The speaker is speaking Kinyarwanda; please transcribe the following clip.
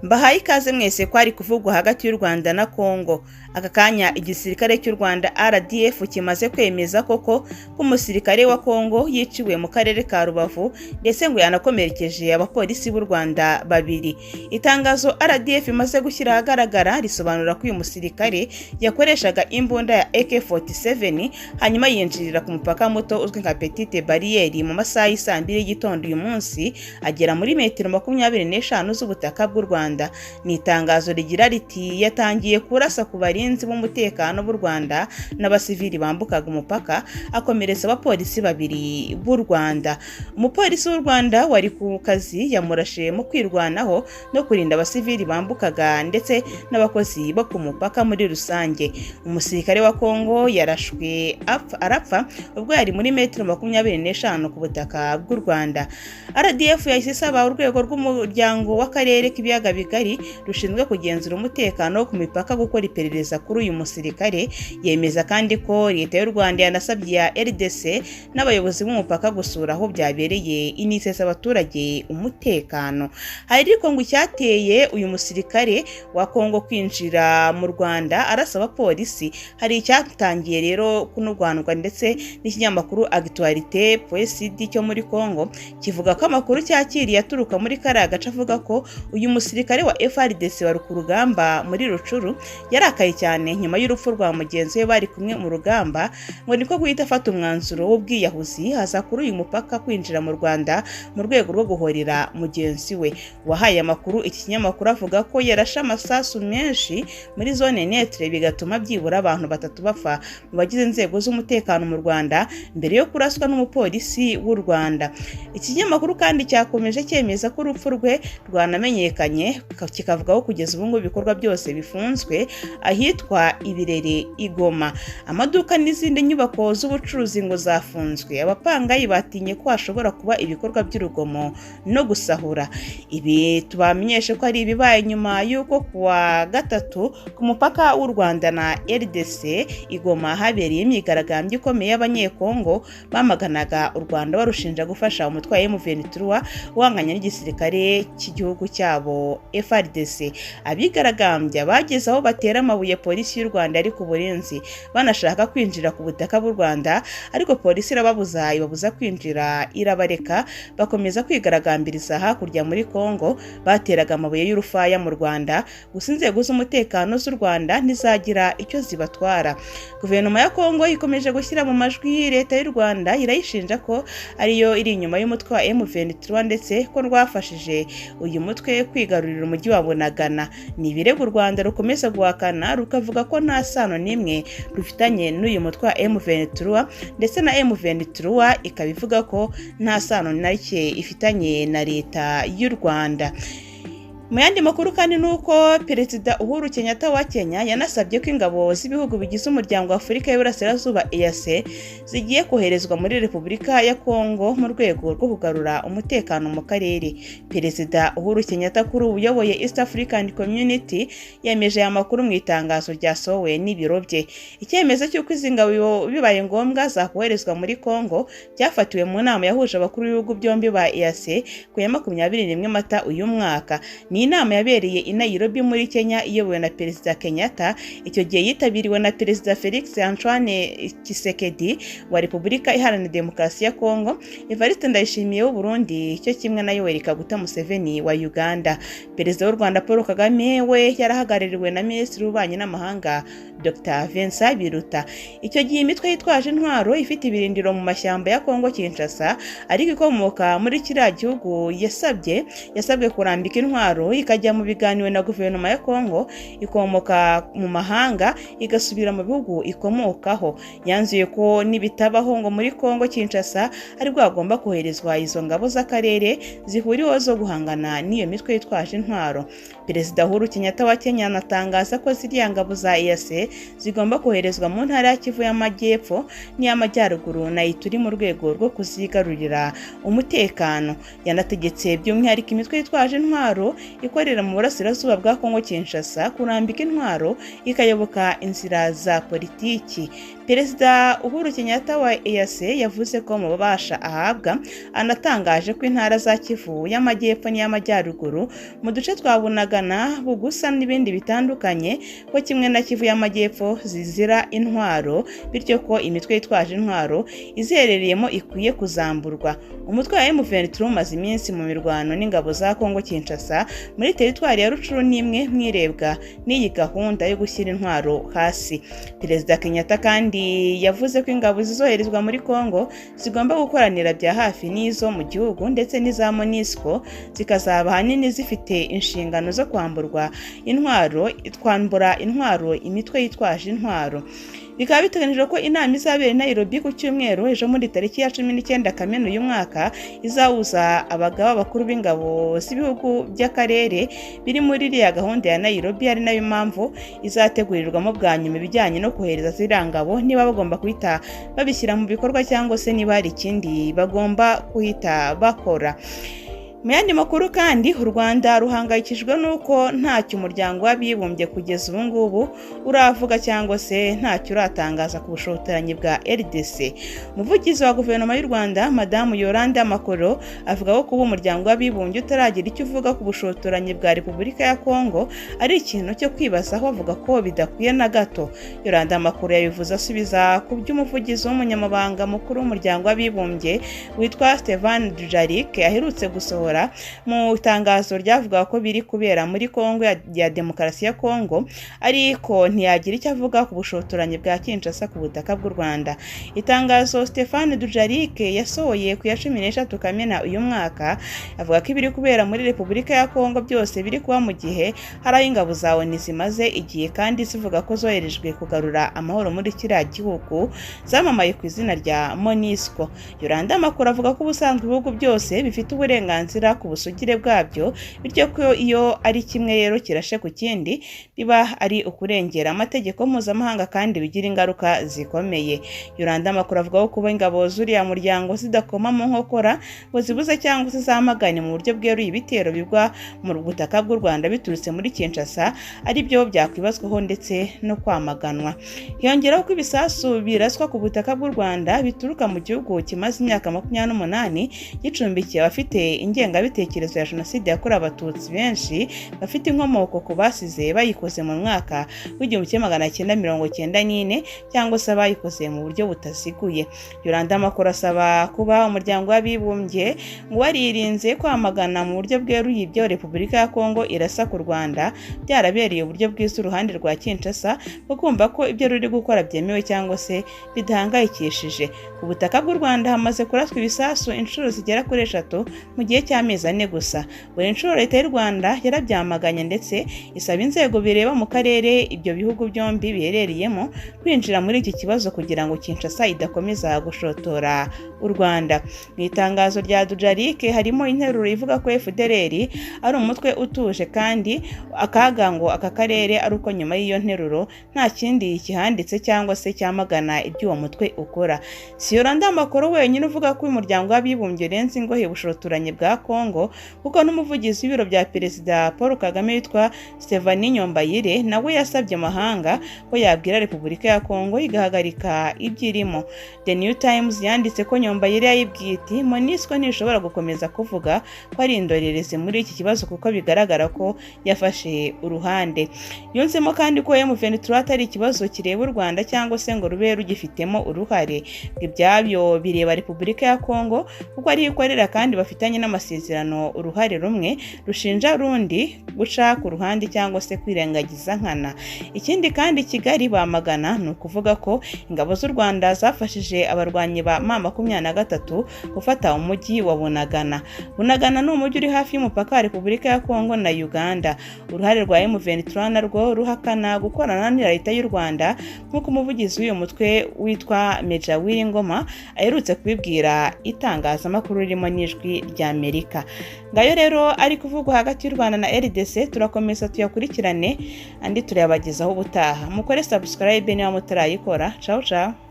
Mbahaye ikaze mwese kwari kuvugwa hagati y'u Rwanda na Kongo. Aka kanya igisirikare cy'u Rwanda RDF kimaze kwemeza koko umusirikare wa Kongo yiciwe mu karere ka Rubavu ndetse ngo yanakomerekeje abapolisi b'u Rwanda babiri. Itangazo RDF imaze gushyira ahagaragara risobanura ko uyu musirikare yakoreshaga imbunda ya AK47 hanyuma yinjirira ku mupaka muto uzwi nka Petite Barriere mu masaha y'isambiri y'igitondo uyu munsi agera muri metero 25 z'ubutaka bw'u Rwanda. Ni itangazo rigira riti yatangiye kurasa ku barinzi b'umutekano b'u Rwanda n'abasivili bambukaga umupaka akomeretsa abapolisi babiri b'u Rwanda. Umupolisi w'u Rwanda wari ku kazi yamurashe mu kwirwanaho no kurinda abasivili bambukaga ndetse n'abakozi bo ku mupaka muri rusange. Umusirikare wa Kongo yarashwe arapfa ubwo yari muri metero 25 ku butaka bw'u Rwanda. RDF yahise isaba urwego rw'umuryango w'akarere k'ibiyaga bigari rushinzwe kugenzura umutekano ku mipaka gukora iperereza kuri uyu musirikare. Yemeza kandi ko leta y'u Rwanda yanasabye ya RDC n'abayobozi b'umupaka gusura aho byabereye inisesa abaturage umutekano. Hari ariko ngo icyateye uyu musirikare wa Kongo kwinjira mu Rwanda arasaba polisi. Hari icyatangiye rero kunurwanwa ndetse n'ikinyamakuru Actualité.cd cyo muri Kongo kivuga ko amakuru cyakiriye aturuka muri kariya gace avuga ko uyu musirikare wa FARDC wari ku rugamba muri Rucuru yarakaye cyane nyuma y'urupfu rwa mugenzi we bari kumwe mu rugamba, ngo niko guhita afata umwanzuro w'ubwiyahuzi haza kuri uyu mupaka kwinjira mu Rwanda mu rwego rwo guhorera mugenzi we. Wahaye amakuru iki kinyamakuru avuga ko yarashe amasasu menshi muri zone neutre bigatuma byibura abantu 3 bapfa mu bagize inzego z'umutekano mu Rwanda mbere yo kuraswa n'umupolisi w'u Rwanda. Iki kinyamakuru kandi cyakomeje cyemeza ko urupfu rwe rwanamenyekanye kikavuga ko kugeza ubu ngo ibikorwa byose bifunzwe ahitwa Ibirere Igoma. Amaduka n'izindi nyubako z'ubucuruzi ngo zafunzwe. Abapangayi batinye ko hashobora kuba ibikorwa by'urugomo no gusahura. Ibi tubamenyeshe ko ari ibibaye nyuma y'uko kuwa gatatu ku mupaka w'u Rwanda na RDC Igoma habereye imyigaragambyo ikomeye y'abanyekongo bamaganaga u Rwanda barushinja gufasha umutwe wa M23 wanganya n'igisirikare cy'igihugu cyabo FARDC. Abigaragambya bageze aho batera amabuye polisi y'u Rwanda ari ku burinzi banashaka kwinjira ku butaka bw'u Rwanda, ariko polisi ibabuza kwinjira irabareka bakomeza kwigaragambiriza hakurya muri Kongo. Bateraga amabuye y'urufaya mu Rwanda, gusa inzego z'umutekano z'u Rwanda ntizagira icyo zibatwara. Guverinoma ya Kongo ikomeje gushyira mu majwi leta y'u Rwanda irayishinja ko ariyo iri inyuma y'umutwe wa M23 ndetse ko rwafashije uyu mutwe kwigarurira umujyi wa Bunagana. Ni ibirego u Rwanda rukomeza guhakana rukavuga ko nta sano n'imwe rufitanye n'uyu mutwe wa M23 ndetse na M23 ikabivuga ko nta sano nake ifitanye na leta y'u Rwanda. Mu yandi makuru kandi nuko Perezida Uhuru Kenyatta wa Kenya yanasabye ko ingabo z'ibihugu bigize umuryango wa Afurika y'Iburasirazuba EAC zigiye koherezwa muri Repubulika ya Kongo mu rwego rwo kugarura umutekano mu karere. Perezida Uhuru Kenyatta kuri uyoboye East African Community yemeje aya makuru mu itangazo ryasohowe n'ibiro bye. Icyemezo cy'uko izi ngabo bibaye ngombwa zakoherezwa muri Kongo cyafatiwe mu nama yahuje abakuru b'ibihugu byombi ba EAC ku ya 21 Mata uyu mwaka. Ni inama yabereye i Nairobi muri Kenya iyobowe na Perezida Kenyatta. Icyo gihe yitabiriwe na Perezida Felix Antoine Tshisekedi wa Repubulika Iharanira Demokarasi ya Kongo, Evariste Ndayishimiye w'u Burundi cyo kimwe na Yoweri Kaguta Museveni wa Uganda. Perezida w'u Rwanda Paul Kagame we yarahagarariwe na Minisitiri w'Ububanyi n'Amahanga Dr. Vincent Biruta. Icyo gihe imitwe yitwaje intwaro ifite ibirindiro mu mashyamba ya Kongo Kinshasa ariko ikomoka muri kiriya gihugu yasabwe kurambika intwaro ikajya mu biganiro na guverinoma ya Kongo ikomoka mu mahanga igasubira mu bihugu ikomokaho. Yanzuye ko nibitabaho ngo muri Kongo Kinshasa ari bwagomba koherezwa izo ngabo z'akarere zihuriweho zo guhangana n'iyo mitwe yitwaje intwaro. Perezida Uhuru Kenyatta wa Kenya anatangaza ko ziriya ngabo za EAC zigomba koherezwa mu ntara ya Kivu y'Amajyepfo n'iy'Amajyaruguru na Ituri mu rwego rwo kuzigarurira umutekano. Yanategetse by'umwihariko imitwe yitwaje intwaro ikorera mu burasirazuba bwa Kongo Kinshasa kurambika intwaro ikayoboka inzira za politiki. Perezida Uhuru Kenyatta wa EAC yavuze ko mu bubasha ahabwa anatangaje ko intara za Kivu y'Amajyepfo n'iy'Amajyaruguru mu duce twa Bunagana, Bugusa n'ibindi bitandukanye ko kimwe na Kivu y'Amajyepfo zizira intwaro, bityo ko imitwe yitwaje intwaro iziherereyemo ikwiye kuzamburwa. Umutwe wa M23 umaze iminsi mu mirwano n'ingabo za Kongo Kinshasa muri teritwari ya Rucuru n'imwe mwirebwa n'iyi gahunda yo gushyira intwaro hasi. Perezida Kenyatta kandi yavuze ko ingabo zizoherezwa muri Kongo zigomba gukoranira bya hafi n'izo mu gihugu ndetse n'iza MONUSCO, zikazaba ahanini zifite inshingano zo kwambura intwaro imitwe yitwaje intwaro. Bikaba biteganijwe ko inama izabera i Nairobi ku cyumweru ejo muri tariki ya 19 Kamena uyu mwaka izahuza abagaba bakuru b'ingabo z'ibihugu by'akarere biri muri iriya gahunda ya Nairobi, ari nayo mpamvu izategurirwamo bwa nyuma ibijyanye no kohereza ziriya ngabo, niba bagomba guhita babishyira mu bikorwa cyangwa se niba hari ikindi bagomba guhita bakora. Mu yandi makuru kandi, u Rwanda ruhangayikishijwe n'uko ntacyo umuryango w'abibumbye kugeza ubu ngubu uravuga cyangwa se ntacyo uratangaza ku bushotoranyi bwa RDC. Umuvugizi wa guverinoma y'u Rwanda Madamu Yolande Makolo avuga ko kuba umuryango w'abibumbye utaragira icyo uvuga ku bushotoranyi bwa Repubulika ya Kongo ari ikintu cyo kwibazaho, avuga ko bidakwiye na gato. Yolande Makolo yabivuze asubiza ku by'umuvugizi w'umunyamabanga mukuru w'umuryango w'abibumbye witwa Stéphane Dujarric aherutse gusohora mu itangazo ryavuga ko biri kubera muri Kongo ya Demokarasi ya Kongo, ariko ntiyagira icyo avuga ku bushotoranyi bwa Kinshasa ku butaka bw'u Rwanda. Itangazo Stéphane Dujarric yasohoye ku ya 13 Kamena uyu mwaka avuga ko ibiri kubera muri Repubulika ya Kongo byose biri kuba mu gihe hari ingabo za ONU zimaze igihe kandi zivuga ko zoherejwe kugarura amahoro muri kiriya gihugu zamamaye ku izina rya MONUSCO. Yolande Makolo avuga ko ubusanzwe ibihugu byose bifite uburenganzira ku busugire bwabyo, bityo ko iyo ari kimwe rero kirashe ku kindi biba ari ukurengera amategeko mpuzamahanga kandi bigira ingaruka zikomeye. Yolande Makolo avuga ko kuba ingabo z'uriya muryango zidakoma mu nkokora ngo zibuze cyangwa se zamagane mu buryo bweruye ibitero bigwa mu butaka bw'u Rwanda biturutse muri Kinshasa ari byo byakwibazwaho ndetse no kwamaganwa. Hiyongeraho ko ibisasu biraswa ku butaka bw'u Rwanda bituruka mu gihugu kimaze imyaka 28 gicumbikiye abafite ingengabitekerezo ya Jenoside yakorewe Abatutsi benshi bafite inkomoko ku basize bayikoze mu mwaka w'1994 cyangwa se bayikoze mu buryo butaziguye. Yolande Makolo asaba kuba umuryango w'abibumbye ngo waririnze kwamagana mu buryo bweruye ibyo Repubulika ya Kongo irasa ku Rwanda byarabereye uburyo bwiza uruhande rwa Kinshasa bwo kumva ko ibyo ruri gukora byemewe cyangwa se bidahangayikishije. Ku butaka bw'u Rwanda hamaze kuraswa ibisasu inshuro zigera kuri 3 mu gihe cy'amezi 4 gusa. Buri nshuro leta y'u Rwanda yarabyamaganye ndetse isaba inzego bireba mu karere ibyo bihugu byombi biherereyemo kwinjira muri iki kibazo kugira ngo Kinshasa idakomeza gushotora u Rwanda. Mu itangazo rya Dujarric harimo interuro ivuga ko FDLR ari umutwe utuje kandi akaga ngo aka karere ari uko nyuma y'iyo nteruro nta kindi kihanditse cyangwa se cyamagana ibyo uwo mutwe ukora. Si Yolande Makolo wenyine uvuga ko umuryango w'abibumbye urenze ingohe bushotoranye bwa Kongo, kuko n'umuvugizi w'ibiro bya Perezida Paul Kagame witwa Stéphane Nyombayire nawe yasabye amahanga ko yabwira Repubulika ya Kongo igahagarika ibyirimo. The New Times yanditse ko Nyombayire yayibwiye iti MONUSCO ntishobora gukomeza kuvuga ko ari indorerezi muri iki kibazo kuko bigaragara ko yafashe uruhande. Yunzemo kandi ko M23 atari ikibazo kireba u Rwanda cyangwa se ngo rube rugifitemo uruhare. Ibyabyo bireba Repubulika ya Kongo kuko ari ikorera kandi bafitanye n'amasezerano uruhare rumwe rushinja rundi guca ku ruhande cyangwa se kwirengagiza nkana. Ikindi kandi Kigali bamagana ni ukuvuga ko ingabo z'u Rwanda zafashije abarwanyi ba M23 gufata umujyi wa Bunagana. Bunagana ni umujyi uri hafi y'umupaka wa Repubulika ya Kongo na Uganda. Uruhare rwa M23 narwo ruhakana gukorana na leta y'u Rwanda nk'uko umuvugizi w'uyu mutwe witwa Meja Wiringoma aherutse kubibwira itangazamakuru ririmo n'ijwi rya Amerika. Ngayo rero ari kuvugwa hagati y'u Rwanda na RDC, turakomeza tuyakurikirane andi turayabagezaho ubutaha. Mukore subscribe niba mutarayikora. Ciao ciao.